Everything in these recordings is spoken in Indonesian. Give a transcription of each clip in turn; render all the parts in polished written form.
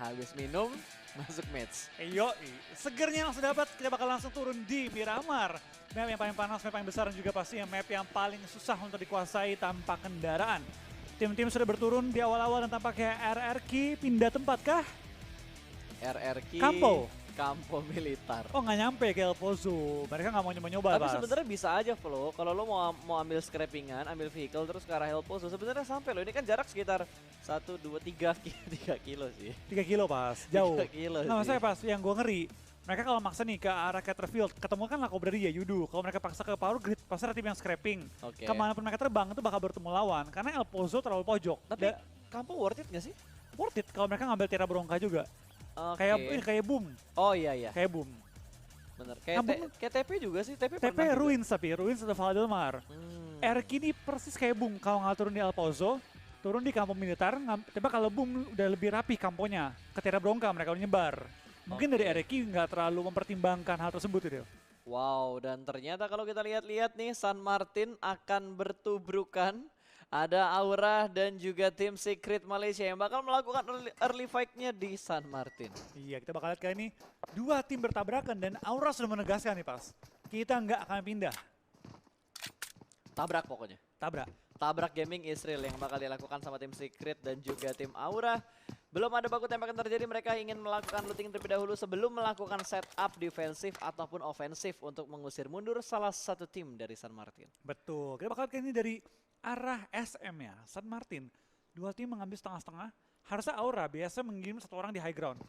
Habis minum, masuk match. Segernya langsung dapat, kita bakal langsung turun di Miramar. Map yang paling panas, map yang besar, dan juga pastinya map yang paling susah untuk dikuasai tanpa kendaraan. Tim-tim sudah berturun di awal-awal dan tampaknya RRQ pindah tempat kah? RRQ Campo Militar. Oh nggak nyampe ke El Pozo, mereka nggak mau nyoba-nyoba. Tapi sebenarnya bisa aja Flo, kalau lo mau ambil scrappingan, ambil vehicle terus ke arah El Pozo, sebenarnya sampai lo. Ini kan jarak sekitar 1, 2, 3 kilo sih. 3 kilo pas, jauh. 3 kilo Nah maksudnya pas yang gue ngeri, mereka kalau maksa nih ke arah Caterfield, ketemu kan Lako Brady ya, Yudu. Kalau mereka paksa ke Power Grid, pasti ada tim yang scrapping. Kemanapun mereka terbang itu bakal bertemu lawan, karena El Pozo terlalu pojok. Tapi Campo worth it gak sih? Worth it kalau mereka ngambil Tira Bronca juga. Kayak boom. Oh iya. Kayak boom. Bener. Kayak TP juga sih. TP Ruins tapi Ruins atau Valdelmar. RQ ini persis kayak boom. Kalau nggak turun di El Pozo, turun di Campo Militar. Tapi kalau boom udah lebih rapi kamponya. Ke Tira Bronca mereka udah nyebar. Mungkin dari RQ nggak terlalu mempertimbangkan hal tersebut itu. Wow, dan ternyata kalau kita lihat-lihat nih, San Martin akan bertubrukan. Ada Aura dan juga tim Secret Malaysia yang bakal melakukan early fight-nya di San Martin. Iya, kita bakal lihat kali ini dua tim bertabrakan dan Aura sudah menegaskan nih pas. Kita nggak akan pindah. Tabrak pokoknya. Tabrak gaming Israel yang bakal dilakukan sama tim Secret dan juga tim Aura. Belum ada baku tembakan terjadi, mereka ingin melakukan looting terlebih dahulu sebelum melakukan setup defensif ataupun ofensif untuk mengusir mundur salah satu tim dari San Martin. Betul, kita bakal lihat kali ini dari arah SM ya, San Martin. Dua tim mengambil setengah-setengah. Harusnya Aura biasa mengirim satu orang di high ground.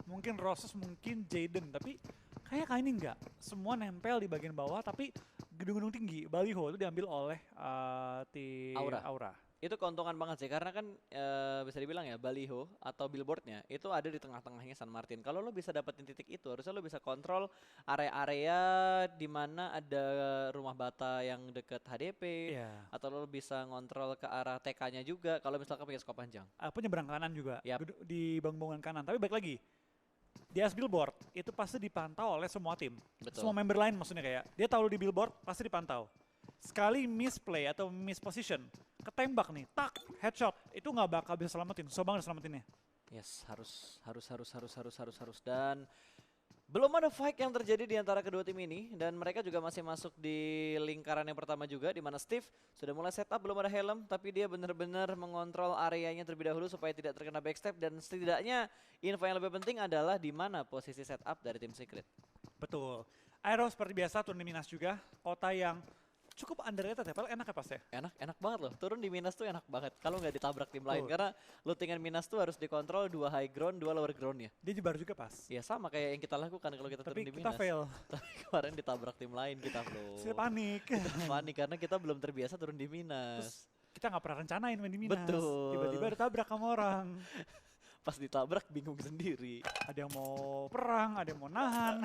Mungkin Roses, mungkin Jaden, tapi kayak kali ini enggak. Semua nempel di bagian bawah, tapi gedung-gedung tinggi, baliho itu diambil oleh tim Aura. Itu keuntungan banget sih, karena kan bisa dibilang ya, baliho atau billboardnya itu ada di tengah-tengahnya San Martin. Kalau lo bisa dapetin titik itu, harusnya lo bisa kontrol area-area di mana ada rumah bata yang deket HDP, atau lo bisa ngontrol ke arah TK-nya juga, kalau misalkan pakai skop panjang. Penyeberang kanan juga, di bangunan kanan. Tapi baik lagi, di atas billboard, itu pasti dipantau oleh semua tim. Betul. Semua member lain maksudnya kayak, dia tahu lo di billboard, pasti dipantau. Sekali misplay atau misposition, ketembak nih, tak, headshot, itu nggak bakal bisa selamatin, susah banget selamatinnya. Yes, harus. Dan belum ada fight yang terjadi di antara kedua tim ini, dan mereka juga masih masuk di lingkaran yang pertama juga, di mana Steve sudah mulai setup, belum ada helm, tapi dia benar-benar mengontrol areanya terlebih dahulu supaya tidak terkena backstep, dan setidaknya info yang lebih penting adalah di mana posisi setup dari tim Secret. Betul. Aero seperti biasa turun di Minas juga, kota yang cukup underrated ya, padahal enak ya pas ya? Enak banget loh, turun di Minas tuh enak banget kalau nggak ditabrak tim lain, karena lootingan Minas tuh harus dikontrol 2 high ground, 2 lower ground ya. Dia jebar juga pas. Ya sama kayak yang kita lakukan kalau kita turun di Minas. Tapi kita fail. Tapi kemarin ditabrak tim lain kita bro. Saya panik. Panik karena kita belum terbiasa turun di Minas. Terus kita nggak pernah rencanain main di Minas. Betul. Tiba-tiba ditabrak sama orang. Pas ditabrak bingung sendiri. Ada yang mau perang, ada yang mau nahan.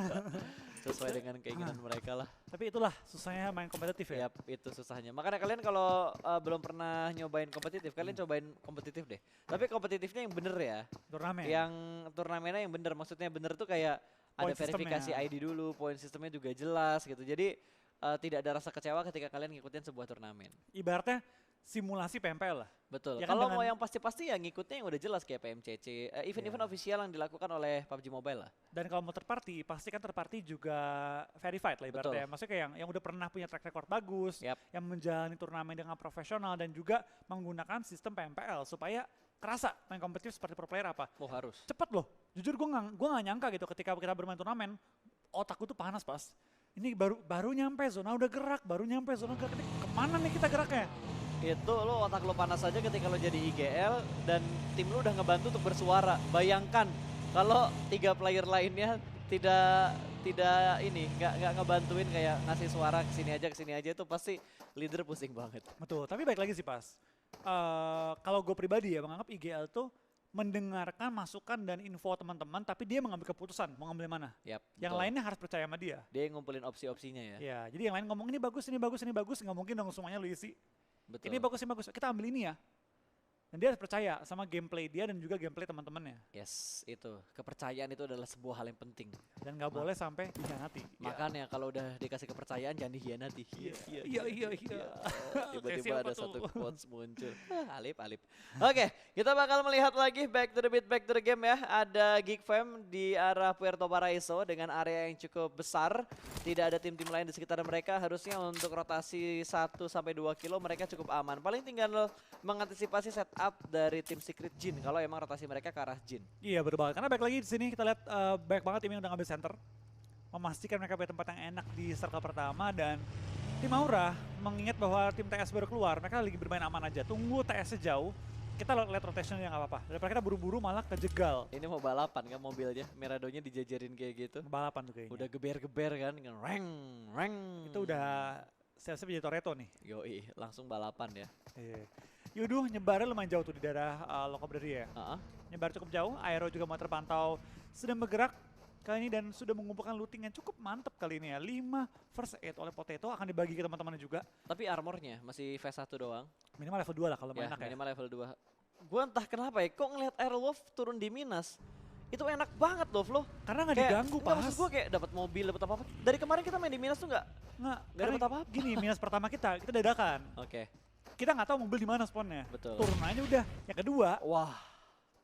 Sesuai dengan keinginan mereka lah. Tapi itulah susahnya main kompetitif ya. Yap, itu susahnya. Makanya kalian kalau belum pernah nyobain kompetitif, kalian cobain kompetitif deh. Tapi kompetitifnya yang bener ya. Turnamen. Yang turnamennya yang bener. Maksudnya bener tuh kayak ada verifikasi sistemnya. ID dulu, poin sistemnya juga jelas gitu. Jadi tidak ada rasa kecewa ketika kalian ngikutin sebuah turnamen. Ibaratnya simulasi PMPL lah. Betul. Ya kan, kalau mau yang pasti-pasti ya ngikutnya yang udah jelas kayak PMCC, event-event official yang dilakukan oleh PUBG Mobile lah. Dan kalau mau third party, pasti kan third party juga verified lah ibaratnya. Maksudnya kayak yang udah pernah punya track record bagus, yang menjalani turnamen dengan profesional dan juga menggunakan sistem PMPL supaya kerasa main kompetitif seperti pro player apa. Oh harus. Cepet loh. Jujur gue nggak nyangka gitu ketika kita bermain turnamen, otakku tuh panas pas. Ini baru nyampe zona udah gerak, Ini kemana nih kita geraknya? Itu lo otak lo panas aja ketika lo jadi IGL dan tim lo udah ngebantu untuk bersuara. Bayangkan kalau 3 player lainnya tidak nggak ngebantuin kayak ngasih suara kesini aja itu pasti leader pusing banget. Betul, tapi baik lagi sih pas. Kalau gue pribadi ya menganggap IGL tuh mendengarkan masukan dan info teman-teman, tapi dia mengambil keputusan mau ngambil mana. Yang lainnya harus percaya sama dia. Dia ngumpulin opsi-opsinya ya. Ya, jadi yang lain ngomong ini bagus, nggak mungkin dong semuanya lu isi. Betul. Ini bagus, kita ambil ini ya. Dan dia harus percaya sama gameplay dia dan juga gameplay teman-temannya. Yes, itu. Kepercayaan itu adalah sebuah hal yang penting. Dan nggak boleh sampai dikhianati. Makanya kalau udah dikasih kepercayaan jangan dikhianati. Iya. Tiba-tiba ada satu quotes muncul. Alip. Oke, kita bakal melihat lagi back to the beat, back to the game ya. Ada Geek Fam di arah Puerto Paraiso dengan area yang cukup besar. Tidak ada tim-tim lain di sekitar mereka. Harusnya untuk rotasi 1-2 kilo mereka cukup aman. Paling tinggal mengantisipasi setup dari tim Secret Jin kalau emang rotasi mereka ke arah Jin. Iya betul banget. Karena back lagi di sini kita lihat banyak banget tim yang udah ngambil center. Memastikan mereka punya tempat yang enak di circle pertama dan tim Aura mengingat bahwa tim TS baru keluar, mereka lagi bermain aman aja. Tunggu TS sejauh, kita lihat rotation yang nggak apa-apa. Daripada kita buru-buru malah kejegal. Ini mau balapan kan mobilnya, Miradonya dijajarin kayak gitu. Balapan tuh kayaknya. Udah geber-geber kan, reng. Itu udah siap-siap jadi Toretto nih. Yoi, langsung balapan ya. Iya. Yuduh nyebarnya lumayan jauh tuh di daerah Lokoberi ya. Nyebar cukup jauh, Aero juga mau terpantau sedang bergerak kali ini dan sudah mengumpulkan looting yang cukup mantep kali ini ya. 5 first aid oleh Potato akan dibagi ke teman-temannya juga. Tapi armornya masih V1 doang. Minimal level 2 lah kalau Ya, enak ya. minimal level 2. Gua entah kenapa ya, kok ngeliat Airwolf turun di Minas. Itu enak banget loh, Karena nggak diganggu Nggak, pas. maksud gue kayak dapat mobil, dapat apa-apa. Dari kemarin kita main di Minas tuh nggak Nggak dapat apa-apa. Gini, minus pertama kita dadakan. Oke, Kita nggak tahu mobil di mana spawnnya. betul. Turun aja udah. Yang kedua, Wah,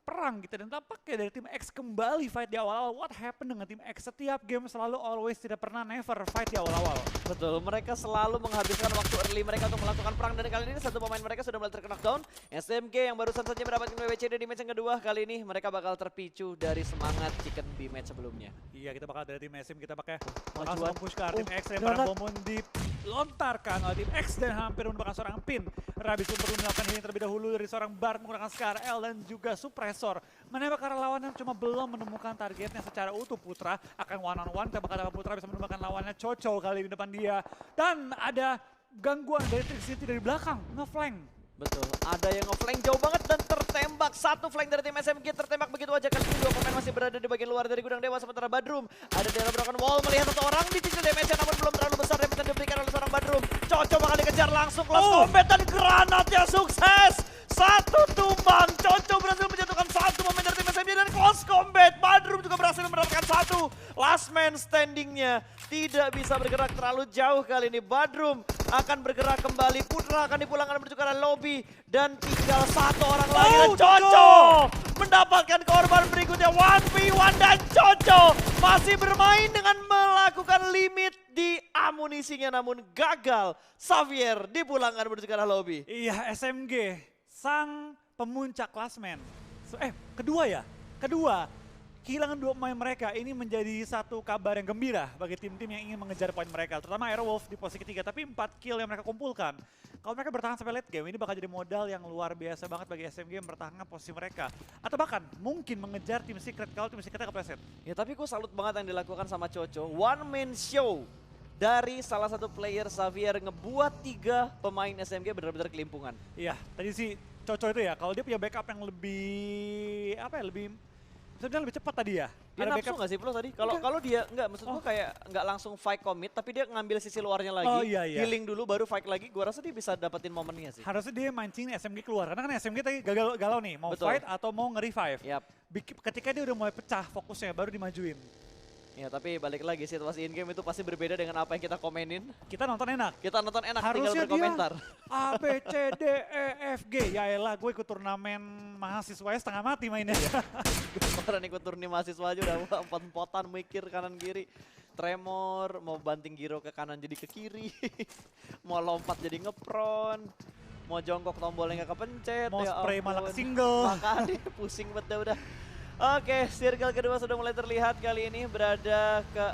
perang gitu dan tampaknya dari tim X kembali fight di awal-awal. What happened dengan tim X? Setiap game selalu always tidak pernah never fight di awal-awal. betul. Mereka selalu menghabiskan waktu early mereka untuk melakukan perang. Dan kali ini satu pemain mereka sudah mulai terkena down. SMG yang barusan saja mendapatkan WWCD di match yang kedua. Kali ini mereka bakal terpicu dari semangat Chicken di match sebelumnya. Iya, kita bakal dari tim SM kita pakai Majuan. langsung push ke arah tim X dan para bomon dilontarkan oleh tim X dan hampir menemukan seorang pin. Rabis pun perlu melakukan healing terlebih dahulu dari seorang Bard menggunakan Scar L dan juga suppressor. Menembak ke arah lawannya cuma belum menemukan targetnya secara utuh. Putra akan one on one, tembak ke arah Putra bisa menemukan lawannya Coco kali di depan dia. Dan ada gangguan dari Trick dari belakang, nge-flank. Betul, ada yang nge-flank jauh banget dan tertembak. Satu flank dari tim SMG tertembak begitu aja. Kali ini dua pemain masih berada di bagian luar dari gudang dewa. Sementara Badrum ada di dalam broken wall melihat satu orang dicicil damage namun belum terlalu besar damage yang diberikan oleh seorang Badrum. Coco bakal dikejar langsung close combat dan granatnya sukses. Satu tumbang, Coco berhasil menjatuhkan satu pemain dari tim SMG dan close combat. Badrum juga berhasil mendapatkan satu. Last man standingnya tidak bisa bergerak terlalu jauh kali ini. Badrum akan bergerak kembali. Putra akan dipulangkan menuju ke arah lobby. Dan tinggal satu orang lagi. Dan Coco mendapatkan korban berikutnya. 1v1 dan Coco masih bermain dengan melakukan limit di amunisinya. Namun gagal. Xavier dipulangkan menuju ke arah lobby. Iya, SMG sang pemuncak klasmen. Kedua, kehilangan dua pemain mereka ini menjadi satu kabar yang gembira bagi tim-tim yang ingin mengejar poin mereka. Terutama Aerowolf di posisi ketiga, tapi 4 kill yang mereka kumpulkan. Kalau mereka bertahan sampai late game, ini bakal jadi modal yang luar biasa banget bagi SMG yang mempertahankan posisi mereka. Atau bahkan mungkin mengejar tim Secret kalau tim Secretnya kepleset. Ya tapi gue salut banget yang dilakukan sama Coco. One man show dari salah satu player Xavier ngebuat 3 pemain SMG benar-benar kelimpungan. Iya, tadi sih Coco itu ya, kalau dia punya backup yang lebih bisa bilang lebih cepat tadi ya. Dia Ada nafsu nggak sih Flo tadi? Kalau dia nggak, maksud gue kayak nggak langsung fight commit, tapi dia ngambil sisi luarnya lagi, Oh, iya. healing dulu baru fight lagi. Gue rasa dia bisa dapetin momennya sih. Harusnya dia mancing SMG keluar, karena kan SMG tadi galau nih, mau Betul. fight atau mau nge-revive. Yap. Ketika dia udah mulai pecah fokusnya, baru dimajuin. Ya tapi balik lagi situasi in game itu pasti berbeda dengan apa yang kita komenin. Kita nonton enak. Kita nonton enak, Harusnya tinggal berkomentar. A, B, C, D, E, F, G. Ya elah, gue ikut turnamen mahasiswa setengah mati mainnya. Kemarin ikut turni mahasiswa aja udah empot-empotan mikir kanan kiri. Tremor, mau banting giro ke kanan jadi ke kiri. Mau lompat jadi ngepron. Mau jongkok tombolnya nggak kepencet. Mau ya spray malah ampun. ke single. Makanya pusing banget udah. Oke, circle kedua sudah mulai terlihat kali ini berada ke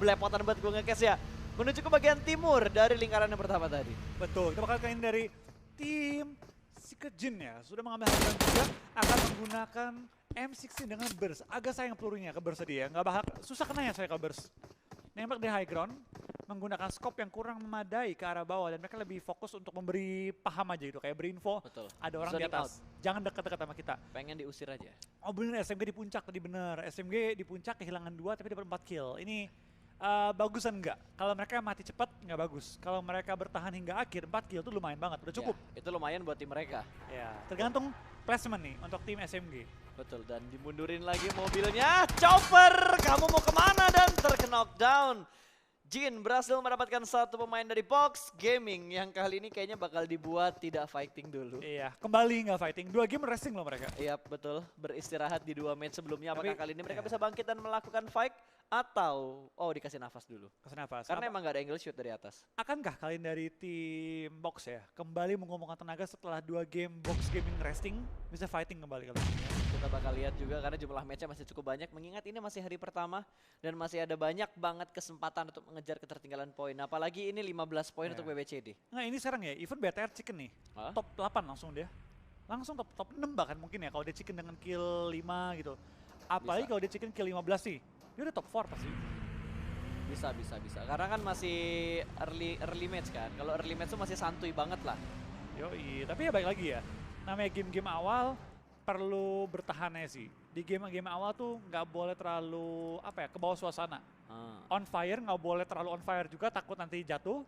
belepotan banget gue nge-cash ya. Menuju ke bagian timur dari lingkaran yang pertama tadi. Betul, kita bakal kain dari tim Secret Jin ya. Sudah mengambil hadiah juga akan menggunakan M16 dengan burst. Agak sayang pelurunya ke burst tadi ya. Nggak bakal susah kena ya saya ke burst. Nembak di high ground, menggunakan scope yang kurang memadai ke arah bawah dan mereka lebih fokus untuk memberi paham aja gitu, kayak berinfo Betul. ada orang di Zoning atas. Jangan dekat-dekat sama kita. Pengen diusir aja. Oh bener, SMG di puncak tadi bener. SMG di puncak kehilangan 2 tapi dapat 4 kill. Ini bagusan enggak. Kalau mereka mati cepat nggak bagus. Kalau mereka bertahan hingga akhir 4 kill tuh lumayan banget, udah cukup. Ya, itu lumayan buat tim mereka. Ya, tergantung placement nih untuk tim SMG. Betul, dan dimundurin lagi mobilnya. Chopper, kamu mau kemana? Dan terknockdown. Jin berhasil mendapatkan satu pemain dari Box Gaming yang kali ini kayaknya bakal dibuat tidak fighting dulu. Iya, kembali nggak fighting. 2 game resting loh mereka. Iya betul, beristirahat di 2 match sebelumnya. Apakah Tapi, kali ini mereka iya. bisa bangkit dan melakukan fight? Atau, dikasih nafas dulu. Kasih nafas. Karena emang gak ada angle shoot dari atas. Akankah kalian dari tim Box ya kembali mengumpulkan tenaga setelah 2 game Box Gaming resting bisa fighting kembali kalian? Kita bakal lihat juga karena jumlah matchnya masih cukup banyak. Mengingat ini masih hari pertama dan masih ada banyak banget kesempatan untuk mengejar ketertinggalan poin. Apalagi ini 15 poin Ya. untuk BBCD. Nah ini sekarang ya, even BTR Chicken nih, Hah? top 8 langsung dia. Langsung top 6 bahkan mungkin ya kalau dia Chicken dengan kill 5 gitu. Apalagi Bisa. kalau dia Chicken kill 15 sih, dia udah top 4 pasti. Bisa. Karena kan masih early match kan. Kalau early match tuh masih santuy banget lah. Yoi, tapi ya baik lagi ya. Namanya game-game awal perlu bertahannya sih. Di game-game awal tuh nggak boleh terlalu ke bawah suasana. On fire nggak boleh terlalu on fire juga, takut nanti jatuh.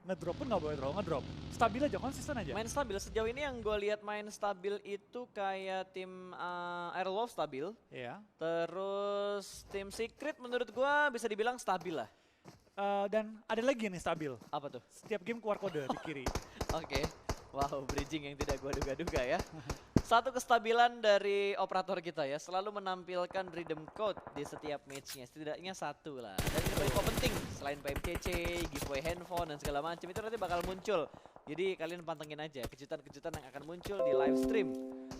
Ngedrop pun nggak boleh terlalu ngedrop. Stabil aja, konsisten aja. Main stabil sejauh ini yang gue lihat main stabil itu kayak tim Airwolf stabil. Iya. Terus tim Secret menurut gue bisa dibilang stabil lah. Dan ada lagi yang nih stabil. Apa tuh? Setiap game keluar kode di kiri. Oke. Wow, bridging yang tidak gue duga-duga ya. Satu kestabilan dari operator kita ya, selalu menampilkan rhythm code di setiap matchnya, setidaknya satu lah. Dan ini info penting, selain PMCC, giveaway handphone dan segala macam itu nanti bakal muncul. Jadi kalian pantengin aja kejutan-kejutan yang akan muncul di live stream.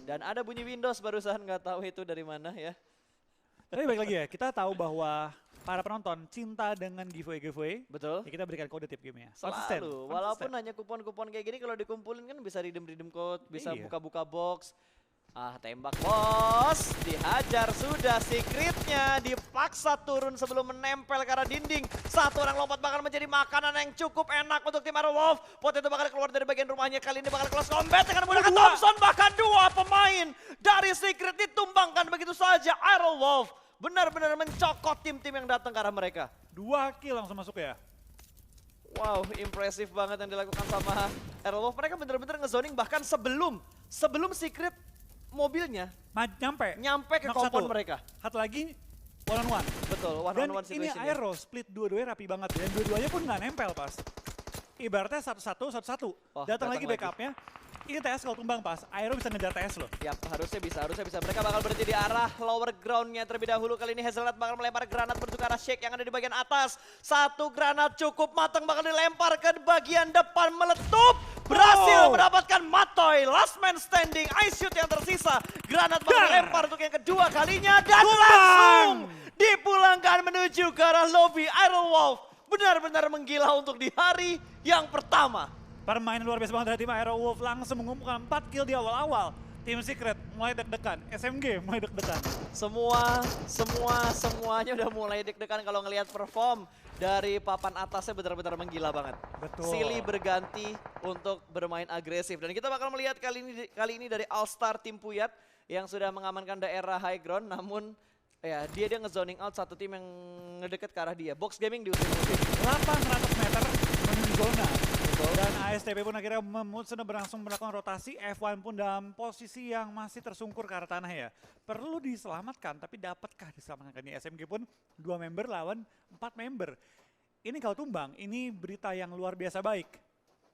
Dan ada bunyi Windows barusan, nggak tahu itu dari mana ya. Tapi balik lagi ya, kita tahu bahwa para penonton cinta dengan giveaway. Betul. Ya kita berikan kode tiap gamenya. Selalu, walaupun hanya kupon-kupon kayak gini kalau dikumpulin kan bisa redeem code, bisa Iya. buka-buka box. Tembak bos, dihajar sudah Secretnya, dipaksa turun sebelum menempel ke arah dinding. Satu orang lompat bakal menjadi makanan yang cukup enak untuk tim Airwolf. Potato bakal keluar dari bagian rumahnya, kali ini bakal close combat dengan menggunakan Thompson. Bahkan 2 pemain dari Secret ditumbangkan begitu saja. Airwolf benar-benar mencokot tim-tim yang datang ke arah mereka. 2 kill langsung masuk ya. Wow, impresif banget yang dilakukan sama Airwolf. Mereka benar-benar ngezoning bahkan sebelum Secret mobilnya nyampe ke Knock kompon satu. mereka. Satu lagi one on one. Betul, one Dan on one ini situation. Aero split dua-duanya rapi banget. Dan dua-duanya pun nggak nempel pas. Ibaratnya satu-satu. Oh, Datang datang lagi backupnya. Ini TS kalau tumbang pas, Aero bisa ngejar TS loh. Yap, harusnya bisa. Mereka bakal berhenti di arah lower groundnya terlebih dahulu. Kali ini Hazelnut bakal melempar granat menuju ke arah Shake yang ada di bagian atas. Satu granat cukup matang bakal dilempar ke bagian depan, meletup. Berhasil mendapatkan Matoy, last man standing, ice shoot yang tersisa. Granat bakal dilempar untuk yang kedua kalinya dan langsung dipulangkan menuju ke arah lobby. Airwolf benar-benar menggila untuk di hari yang pertama. Permainan luar biasa banget dari tim Airwolf, langsung mengumpulkan 4 kill di awal-awal. Tim Secret mulai deg-degan, SMG mulai deg-degan. Semuanya udah mulai deg-degan kalau ngelihat perform dari papan atasnya benar-benar menggila banget. Betul. Silly berganti untuk bermain agresif dan kita bakal melihat kali ini dari All Star tim Puyat yang sudah mengamankan daerah high ground, namun ya dia ngezoning out satu tim yang ngedeket ke arah dia. Box Gaming diusir-usir. 800 meter menuju zona. Dan ASTP pun akhirnya sudah berlangsung melakukan rotasi. F1 pun dalam posisi yang masih tersungkur ke arah tanah ya. Perlu diselamatkan, tapi dapatkah diselamatkan? Ini SMG pun 2 member lawan 4 member. Ini kalau tumbang, ini berita yang luar biasa baik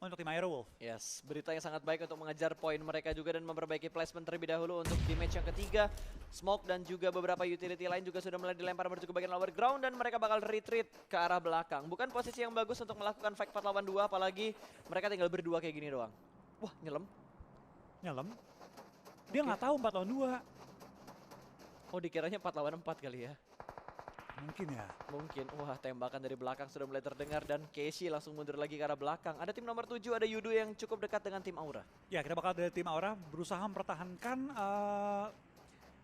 untuk tim Airwolf. Yes, berita yang sangat baik untuk mengejar poin mereka juga dan memperbaiki placement terlebih dahulu untuk di match yang ketiga. Smoke dan juga beberapa utility lain juga sudah mulai dilempar menuju ke bagian lower ground dan mereka bakal retreat ke arah belakang. Bukan posisi yang bagus untuk melakukan fight 4 lawan 2, apalagi mereka tinggal berdua kayak gini doang. Wah, nyelam. Dia nggak tahu 4 lawan 2. Oh, dikiranya 4 lawan 4 kali ya. Mungkin ya. Mungkin. Wah, tembakan dari belakang sudah mulai terdengar dan Casey langsung mundur lagi ke arah belakang. Ada tim nomor 7, ada Yudo yang cukup dekat dengan tim Aura. Ya, kita bakal dari tim Aura berusaha mempertahankan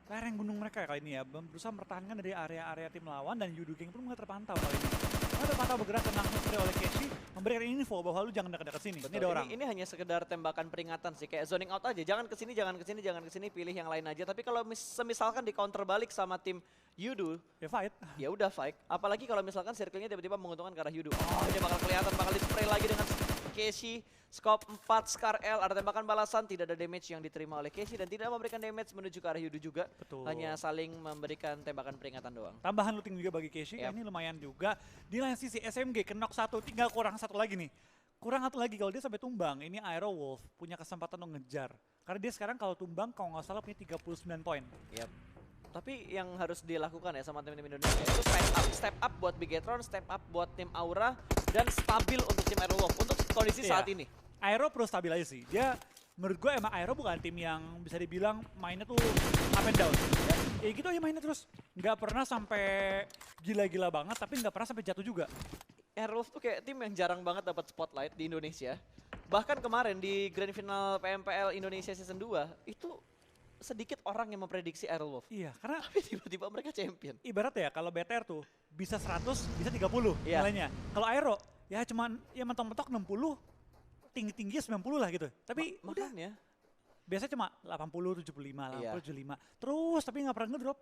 lereng gunung mereka ya kali ini ya. Berusaha mempertahankan dari area-area tim lawan dan Yudo Gang pun mulai terpantau kali ini. Mulai terpantau bergerak dan langsung oleh Casey. memberikan info bahwa lu jangan dekat-dekat sini. Ini Betul, ada orang. Ini hanya sekedar tembakan peringatan sih, kayak zoning out aja, jangan kesini, jangan kesini, jangan kesini, pilih yang lain aja. Tapi kalau semisalkan di counter balik sama tim Yudu, Ya fight. ya udah fight. Apalagi kalau misalkan circle-nya tiba-tiba menguntungkan ke arah Yudu. Oh, ini bakal kelihatan, bakal di-spray lagi dengan Keshi. Scope 4 Scar L, ada tembakan balasan, tidak ada damage yang diterima oleh Keshi dan tidak memberikan damage menuju ke arah Yudu juga. Betul. Hanya saling memberikan tembakan peringatan doang. Tambahan looting juga bagi Keshi, Yap. ini lumayan juga. Di lain sisi SMG kenok satu, tinggal kurang satu lagi nih. Kurang satu lagi kalau dia sampai tumbang, ini Aero Wolf punya kesempatan untuk ngejar. Karena dia sekarang kalau tumbang kalau nggak salah punya 39 poin. Yap. Tapi yang harus dilakukan ya sama tim-tim Indonesia itu step up buat Bigetron, step up buat tim Aura, dan stabil untuk tim Aerowolf untuk kondisi Iya. saat ini. Aero perlu stabil aja sih. Dia menurut gue emang Aero bukan tim yang bisa dibilang mainnya tuh up and down. Ya gitu aja mainnya terus. Nggak pernah sampai gila-gila banget tapi nggak pernah sampai jatuh juga. Aerowolf tuh kayak tim yang jarang banget dapat spotlight di Indonesia. Bahkan kemarin di Grand Final PMPL Indonesia Season 2 itu sedikit orang yang memprediksi Aerowolf. Iya, karena Tapi tiba-tiba mereka champion. ibarat ya kalau BTR tuh bisa 100, bisa 30 Iya. nilainya. Kalau Aero ya cuman ya mentok-mentok 60, tinggi-tinggi 90 lah gitu. Tapi udah Makanya biasanya cuma 80, 75, 80, Iya. 75. Terus tapi nggak pernah ngedrop.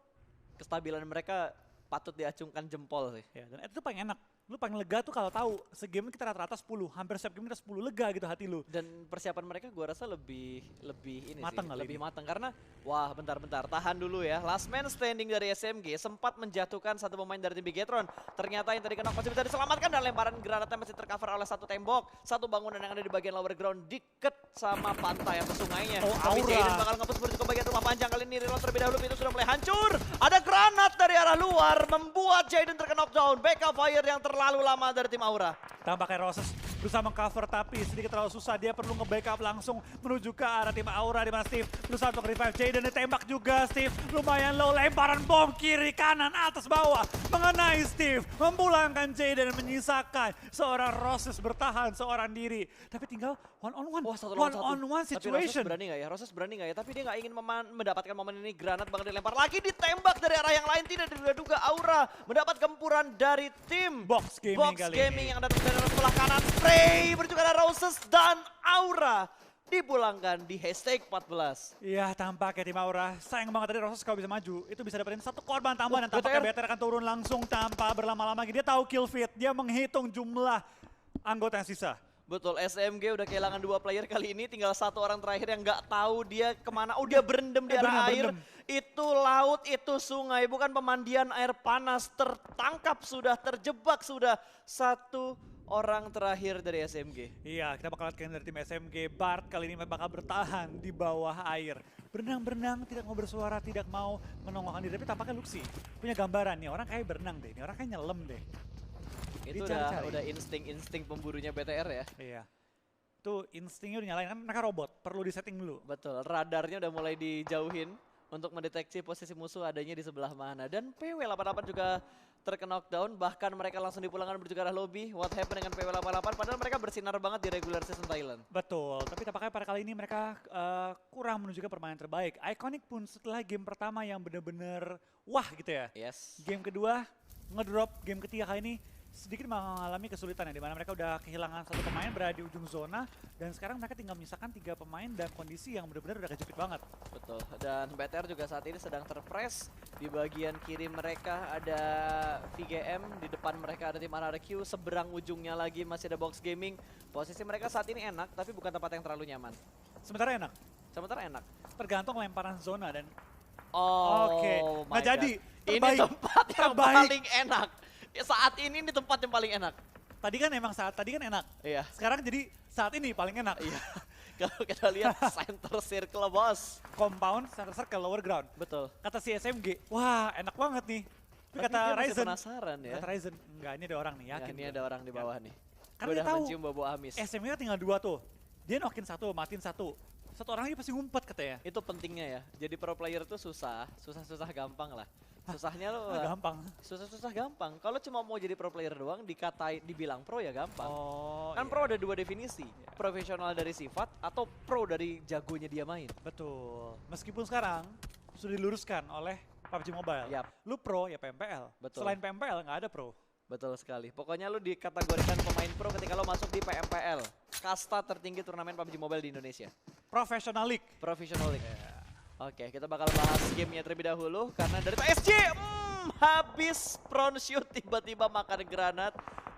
kestabilan mereka patut diacungkan jempol sih. Ya, dan itu paling enak. Lu paling lega tuh kalau tahu segame kita rata-rata 10, hampir setiap game kita 10, lega gitu hati lu. Dan persiapan mereka gua rasa lebih ini Mateng sih, kali lebih ini. matang karena wah bentar tahan dulu ya. Last man standing dari SMG sempat menjatuhkan satu pemain dari tim Bigetron. Ternyata yang tadi kena masih bisa diselamatkan dan lemparan granatnya masih tercover oleh satu tembok, satu bangunan yang ada di bagian lower ground deket sama pantai atau sungainya. Oh, Tapi Aura. Jaden bakal nge-push menuju ke bagian rumah panjang kali ini. Reload terlebih dahulu, itu sudah mulai hancur. Ada granat dari arah luar membuat Jaden terkena knockdown. Backup fire yang terlalu lama dari tim Aura. Tampaknya Roses berusaha mengcover tapi sedikit terlalu susah. Dia perlu nge-backup langsung menuju ke arah tim Aura di mana Steve berusaha untuk revive. Jaden ditembak juga Steve. Lumayan low, lemparan bom kiri, kanan, atas, bawah. Mengenai Steve, memulangkan Jaden, menyisakan seorang Roses bertahan seorang diri. Tapi tinggal one on one. Wah, satu lawan satu. One on one Tapi Roses situation. berani nggak ya? Roses berani nggak ya? Tapi dia nggak ingin mendapatkan momen ini. Granat bakal dilempar lagi, ditembak dari arah yang lain. Tidak diduga-duga Aura mendapat gempuran dari tim Box Gaming Box kali Gaming ini. yang datang dari arah sebelah kanan. Spray berjuga ada Roses dan Aura dipulangkan di hashtag 14. Iya, tampaknya tim Aura. Sayang banget tadi Roses kalau bisa maju. Itu bisa dapetin satu korban tambahan dan tampaknya BTR akan turun langsung tanpa berlama-lama lagi. Dia tahu kill feed, dia menghitung jumlah anggota yang sisa. Betul, SMG udah kehilangan 2 player kali ini, tinggal satu orang terakhir yang nggak tahu dia kemana. Oh, dia berendam di arah air. berendam. Itu laut, itu sungai, bukan pemandian air panas. Tertangkap sudah, terjebak sudah. Satu orang terakhir dari SMG. Iya, kita bakal lihat dari tim SMG. Bart kali ini bakal bertahan di bawah air. Berenang-berenang, tidak mau bersuara, tidak mau menongolkan diri. Tapi tampaknya Luxi punya gambaran nih, orang kayak berenang deh. Ini orang kayak nyelam deh. Itu Dicari-cari. udah insting pemburunya BTR ya. Iya. Itu instingnya udah nyalain, kan mereka robot. Perlu disetting dulu. Betul, radarnya udah mulai dijauhin untuk mendeteksi posisi musuh adanya di sebelah mana. Dan PW88 juga terkena knockdown, bahkan mereka langsung dipulangkan menuju ke arah lobby. What happened dengan PW88, padahal mereka bersinar banget di regular season Thailand. Betul, tapi tampaknya pada kali ini mereka kurang menunjukkan permainan terbaik. Iconic pun setelah game pertama yang bener-bener wah gitu ya. Yes. Game kedua ngedrop, game ketiga kali ini sedikit mengalami kesulitan ya, di mana mereka udah kehilangan satu pemain berada di ujung zona dan sekarang mereka tinggal menyisakan 3 pemain dan kondisi yang benar-benar udah kejepit banget. Betul, dan BTR juga saat ini sedang terpress. Di bagian kiri mereka ada VGM, di depan mereka ada tim RRQ, seberang ujungnya lagi masih ada Box Gaming. Posisi mereka saat ini enak, tapi bukan tempat yang terlalu nyaman. Sementara enak, Sementara enak. tergantung lemparan zona dan Oh, Oke, my nggak jadi. God. Ini Terbaik. tempat yang Terbaik. paling enak. Ya, saat ini tempat yang paling enak. tadi kan emang saat tadi kan enak. Iya. Sekarang jadi saat ini paling enak. Iya. Kalau kita lihat center circle bos. Compound, center circle, lower ground. Betul. Kata si SMG, wah enak banget nih. Tapi kata dia masih Ryzen, penasaran ya. kata Ryzen, enggak ini ada orang nih, Ya, yakin. ini gua. ada orang di bawah nih. Karena Gua dia udah tahu mencium bau amis. SMG kan tinggal 2 tuh. Dia nokin 1, matiin 1. Satu orang lagi pasti ngumpet katanya. Itu pentingnya ya. Jadi pro player tuh susah gampang lah. Susahnya lo Gampang. susah gampang. Kalau cuma mau jadi pro player doang dibilang pro ya gampang. Oh, Kan iya. pro ada 2 definisi. Profesional dari sifat atau pro dari jagonya dia main. Betul. Meskipun sekarang sudah diluruskan oleh PUBG Mobile. Yap. Lu pro ya PMPL. Betul. Selain PMPL nggak ada pro. Betul sekali. Pokoknya lu dikategorikan pemain pro ketika lo masuk di PMPL. Kasta tertinggi turnamen PUBG Mobile di Indonesia. Professional League. Professional League. Oke, kita bakal bahas gamenya terlebih dahulu. Karena dari TSG, habis front shoot tiba-tiba makan granat.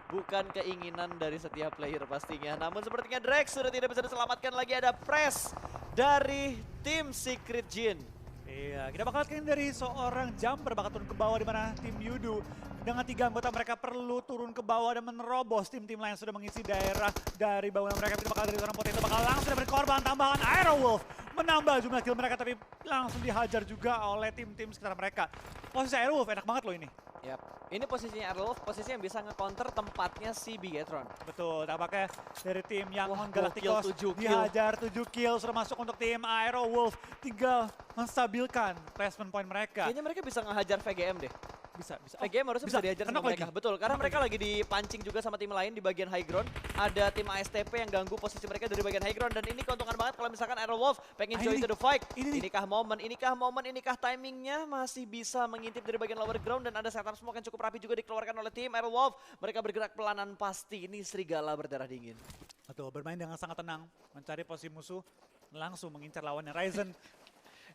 Bukan keinginan dari setiap player pastinya. Namun sepertinya Drex sudah tidak bisa diselamatkan lagi. Ada press dari tim Secret Jin. Iya, kita bakal lihat dari seorang jumper bakal turun ke bawah di mana tim Yudu dengan 3 anggota mereka perlu turun ke bawah dan menerobos tim-tim lain sudah mengisi daerah dari bangunan mereka. Kita bakal dari seorang potato bakal langsung diberi korban tambahan. Aerowolf menambah jumlah kill mereka tapi langsung dihajar juga oleh tim-tim sekitar mereka. Posisi Aerowolf enak banget loh ini. Yap. Ini posisinya Aerowolf, posisi yang bisa nge-counter tempatnya si Bigetron. Betul, tampaknya dari tim yang Wah, Galacticos gokil, 7 kill. dihajar 7 kill sudah masuk untuk tim Aerowolf. Tinggal menstabilkan placement point mereka. Kayaknya mereka bisa ngehajar VGM deh. Bisa. VGM harusnya bisa dihajar sama Kenapa mereka. lagi? Betul, karena mereka lagi dipancing juga sama tim lain di bagian high ground. Ada tim ASTP yang ganggu posisi mereka dari bagian high ground. Dan ini keuntungan banget kalau misalkan Aerowolf pengen join to the fight. Inikah momen, inikah timingnya masih bisa mengintip dari bagian lower ground. Dan ada setup smoke yang cukup rapi juga dikeluarkan oleh tim Aerowolf. Mereka bergerak pelanan pasti, ini serigala berdarah dingin. Betul, bermain dengan sangat tenang, mencari posisi musuh, langsung mengincar lawannya. Ryzen.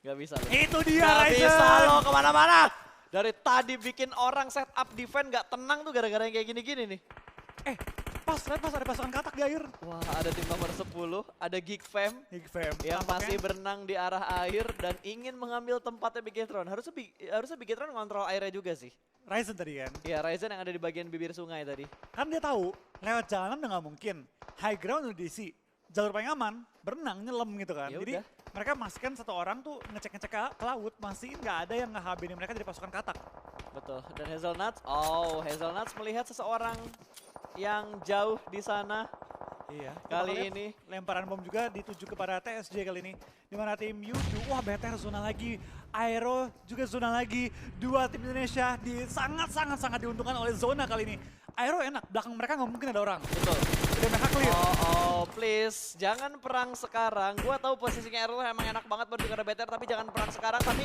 Gak bisa loh. Itu dia Gak Ryzen. bisa loh kemana-mana. Dari tadi bikin orang setup defense gak tenang tuh gara-gara yang kayak gini-gini nih. Pas ada pasukan katak di air. Wah, ada tim nomor 10, ada Geek Fam Big Fam. yang masih berenang di arah air dan ingin mengambil tempatnya Bigetron. Harusnya Bigetron ngontrol airnya juga sih. Ryzen tadi kan. Iya, Ryzen yang ada di bagian bibir sungai tadi. Kan dia tahu, lewat jalan udah nggak mungkin. High ground udah diisi. Jalur paling aman, berenang, nyelam gitu kan. Ya Jadi udah. mereka masukkan satu orang tuh ngecek-ngecek ke laut, masih nggak ada yang ngehabinin mereka dari pasukan katak. Betul. Dan Hazelnuts, Hazelnuts melihat seseorang yang jauh di sana. Iya. Kali Kita lihat ini. lemparan bom juga dituju kepada TSJ kali ini. Di mana tim Yudu, wah BTR zona lagi. Aero juga zona lagi. Dua tim Indonesia sangat diuntungkan oleh zona kali ini. Aero enak, belakang mereka nggak mungkin ada orang. Betul. Udah mereka clear. Please, jangan perang sekarang. Gua tahu posisinya Errol emang enak banget buat juga BTR, tapi jangan perang sekarang. Tapi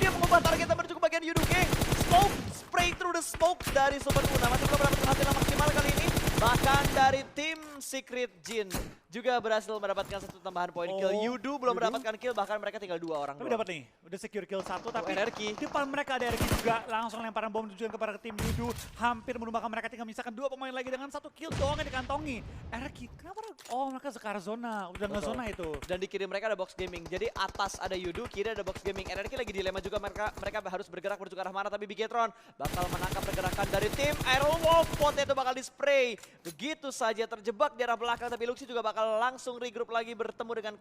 dia mengubah targetnya menuju ke bagian Yudu Gang. Smoke, spray through the smoke dari Super Una. Masih belum dapat penghasilan maksimal kali ini. Bahkan dari tim Secret Jin juga berhasil mendapatkan satu tambahan poin kill. Yudu belum mendapatkan kill, bahkan mereka tinggal 2 orang Tapi doang. dapat nih, udah secure kill 1 tapi Energi. di depan mereka ada energi juga. Langsung lemparan bom tujuan kepada tim Yudu. Hampir menumbangkan mereka, tinggal misalkan 2 pemain lagi dengan 1 kill doang yang dikantongi. Energi, kenapa? Oh mereka Zekar zona, udah nggak Betul. zona itu. Dan di kiri mereka ada box gaming. Jadi atas ada Yudu, kiri ada box gaming. Energi lagi dilema juga, mereka harus bergerak menuju ke arah mana. Tapi Bigetron bakal menangkap pergerakan dari tim Aerowolf. Potnya itu bakal di-spray. Begitu saja terjebak di arah belakang. Tapi Luxy juga bakal langsung regroup lagi bertemu dengan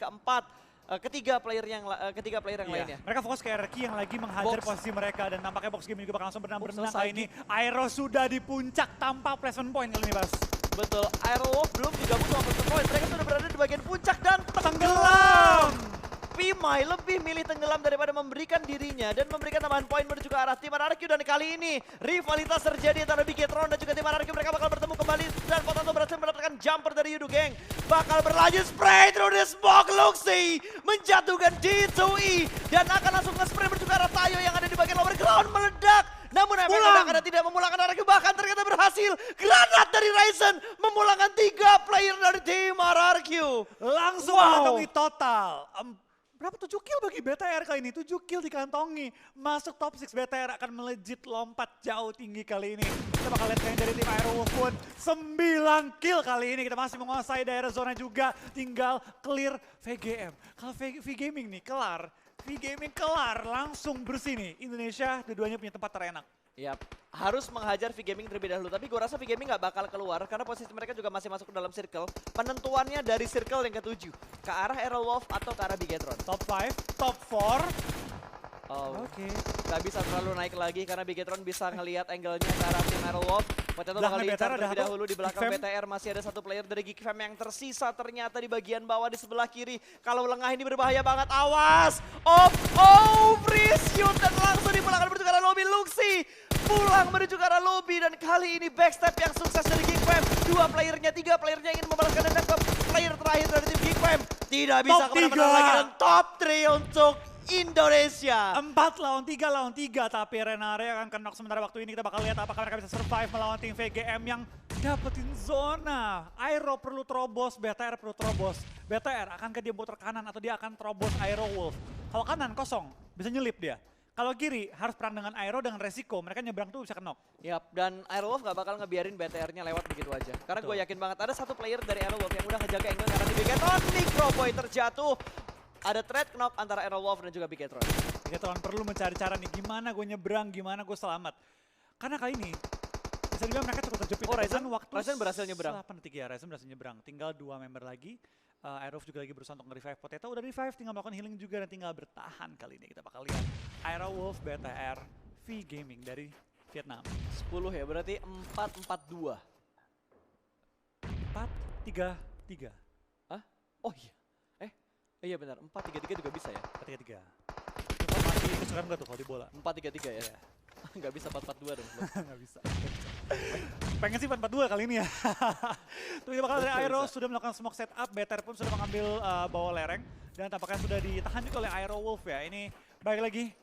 ketiga player yang lainnya. Mereka fokus ke RQ yang lagi menghajar Box. posisi mereka. Dan tampaknya box gaming juga bakal langsung berenang-berenang selesai. kali ini. Aero sudah di puncak tanpa placement point kali ini Bas. Betul, Aerowolf belum digabung sama Person Point. Mereka sudah berada di bagian puncak dan Tenggelam! Pimai lebih milih tenggelam daripada memberikan dirinya dan memberikan tambahan poin menuju ke arah tim RRQ. Dan kali ini rivalitas terjadi antara Bigetron dan juga tim RRQ. Mereka bakal bertemu kembali dan Potato berhasil mendapatkan jumper dari Yudu Gang. Bakal berlanjut spray through the smoke. Luxy menjatuhkan D2E dan akan langsung nge-spray menuju ke arah Tayo yang ada di bagian lower ground, meledak. Namun meledak karena tidak memulangkan RRQ, bahkan ternyata berhasil. Granat dari Ryzen memulangkan 3 player dari tim RRQ. Langsung mengantongi total. Berapa 7 kill bagi BTR kali ini? 7 kill dikantongi. Masuk top 6 BTR akan melejit lompat jauh tinggi kali ini. Kita bakal lihat yang dari tim Aerowolf pun 9 kill kali ini. Kita masih menguasai daerah zona juga. Tinggal clear VGM. Kalau VGaming nih kelar. VGaming kelar, langsung bersih nih. Indonesia dua-duanya punya tempat terenak. Yap, harus menghajar V-Gaming terlebih dahulu. Tapi gue rasa V-Gaming gak bakal keluar karena posisi mereka juga masih masuk ke dalam circle. Penentuannya dari circle yang ke-7. Ke arah Aerowolf atau ke arah Bigetron. Top 5, top 4. Oke. Gak bisa terlalu naik lagi karena Bigetron bisa ngelihat angle-nya ke arah tim Aerowolf. Potato bakal Belakang diincar BTR ada terlebih satu. dahulu di belakang Geek Fam. BTR. Masih ada satu player dari Geek Fam yang tersisa ternyata di bagian bawah di sebelah kiri. Kalau lengah ini berbahaya banget, awas! Free shoot dan langsung dipulangkan menuju ke arah lobby. Luxy pulang menuju ke arah lobby dan kali ini backstep yang sukses dari Geek Fam. 2 playernya, 3 playernya ingin membalaskan dendam ke player terakhir dari tim Geek Fam. Tidak bisa Top kemana-mana 3. lagi dan top 3 untuk Indonesia. 4-3 tapi Renare akan knock sementara waktu ini. Kita bakal lihat apakah mereka bisa survive melawan tim VGM yang dapetin zona. Aero perlu terobos, BTR perlu terobos. BTR akankah dia muter kanan atau dia akan terobos Aero Wolf? Kalau kanan kosong, bisa nyelip dia. Kalau kiri harus perang dengan Aero dengan resiko, mereka nyebrang tuh bisa knock. Yap, dan Aerowolf gak bakal ngebiarin BTR-nya lewat begitu aja. Karena gue yakin banget ada satu player dari Aerowolf yang udah ngejaga angle karena di Bigetron. Necroboy terjatuh. Ada thread knock antara Aerowolf dan juga Bigetron. Bigetron perlu mencari cara nih, gimana gue nyebrang, gimana gue selamat. Karena kali ini, bisa dibilang mereka cukup terjepit. Oh, Ryzen berhasil nyebrang. 8 detik ya, Ryzen berhasil nyebrang. Tinggal 2 member lagi. Aerowolf juga lagi berusaha untuk nge-revive Potato. Udah revive, tinggal melakukan healing juga dan tinggal bertahan kali ini. Kita bakal lihat Aerowolf, BTR, V Gaming dari Vietnam. 10 ya, berarti 4-4-2. 4-3-3. Hah? Oh iya. Iya benar, 4-3-3 juga bisa ya? 4-3-3. Informasi kesukaan gue tuh kalau di bola. 4-3-3 ya? Nggak bisa 4-4-2 dong. Nggak bisa. Pengen sih 4-4-2 kali ini ya. Tuh kita bakal dari Aero sudah melakukan smoke setup, BTR pun sudah mengambil bawah lereng. Dan tampaknya sudah ditahan juga oleh Aerowolf ya. Ini baik lagi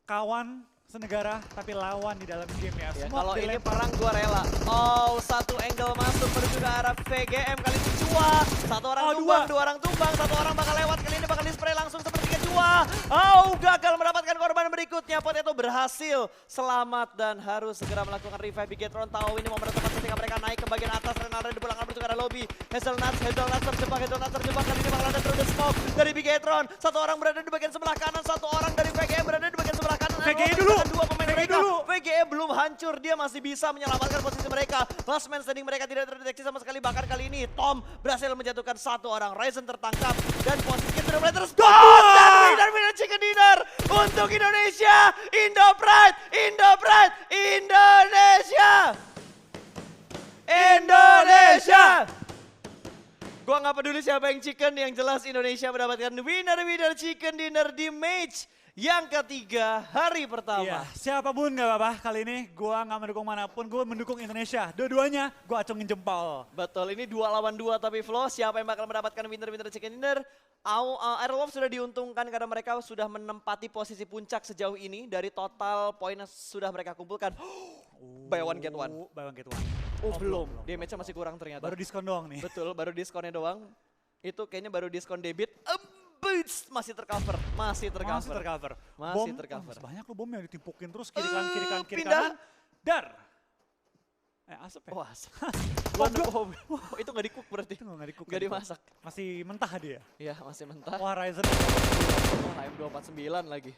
kawan senegara tapi lawan di dalam game ya. Ya kalau ini perang gua rela. Oh, satu angle masuk menuju ke arah VGM kali ini Cua. Satu orang tumbang, dua orang tumbang, satu orang bakal lewat kali ini bakal di-spray langsung seperti ke Cua. Oh, gagal mendapatkan korban berikutnya. Potato berhasil selamat dan harus segera melakukan revive. Bigetron tahu ini momen tepat ketika mereka naik ke bagian atas. Renaldo dipulangkan menuju ke arah lobby. Hazelnuts terjebak, kali ini bakal ada through the smoke dari Bigetron. Satu orang berada di bagian sebelah kanan, satu orang dari VGM berada di bagian sebelah kanan. VGE dulu. Dua pemain mereka. VGE belum hancur, dia masih bisa menyelamatkan posisi mereka. Last man standing mereka tidak terdeteksi sama sekali. Bahkan kali ini Tom berhasil menjatuhkan satu orang. Ryzen tertangkap dan posisinya sudah mulai terus. Dan winner chicken dinner untuk Indonesia. Indo Pride, Indonesia. Gua nggak peduli siapa yang chicken, yang jelas Indonesia mendapatkan winner chicken dinner di match yang ketiga hari pertama. Iya, siapapun gak apa-apa kali ini gue gak mendukung manapun, gue mendukung Indonesia. Dua-duanya gue acungin jempol. Betul, ini 2 lawan 2 tapi Flo, siapa yang bakal mendapatkan winner chicken dinner? Aerowolf sudah diuntungkan karena mereka sudah menempati posisi puncak sejauh ini dari total poin yang sudah mereka kumpulkan. Buy one get one. Oh belum, damage-nya masih kurang ternyata. Baru diskon doang nih. Betul, baru diskonnya doang. Itu kayaknya baru diskon debit. Masih tercover. Banyak loh bom yang ditimpukin terus kiri kanan. Dar. Asap ya? Oh asap. Itu nggak di-cook berarti? Itu nggak di-cook. Nggak dimasak. Masih mentah dia? Iya masih mentah. Wah Ryzen. Oh M249 lagi.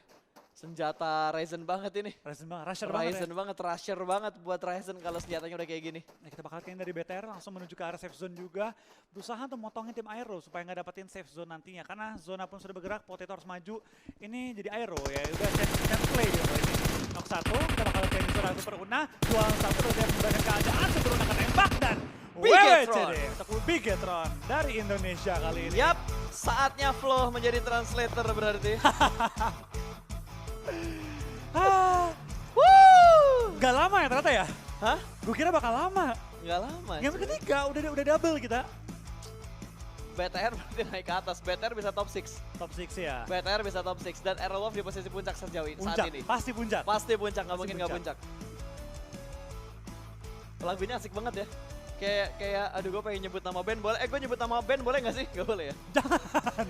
Senjata Ryzen banget ini. Ryzen banget, rusher banget buat Ryzen kalau senjatanya udah kayak gini. Nah, kita bakal kayaknya dari BTR langsung menuju ke arah safe zone juga. Berusaha untuk motongin tim Aero supaya nggak dapetin safe zone nantinya. Karena zona pun sudah bergerak, Potato harus maju. Ini jadi Aero ya, udah chance play dia kali ini. Knock 1, kita bakal lihat ini zona Super Una. 2-1 udah dia menggunakan keadaan, Super Una akan tembak dan Bigetron dari Indonesia kali ini. Yap, saatnya Flo menjadi translator berarti. Gak lama ya ternyata ya? Hah? Gue kira bakal lama. Gak lama. Game ketiga udah double kita. BTR berarti naik ke atas. BTR bisa top 6. Top 6 ya. BTR bisa top 6 dan Aerowolf di posisi puncak sejauh ini saat ini. Pasti puncak. Pasti puncak, nggak mungkin nggak puncak. Lagu ini asik banget ya. Kayak aduh gue pengen nyebut nama band boleh. Gue nyebut nama band boleh nggak sih? Gak boleh ya? Jangan.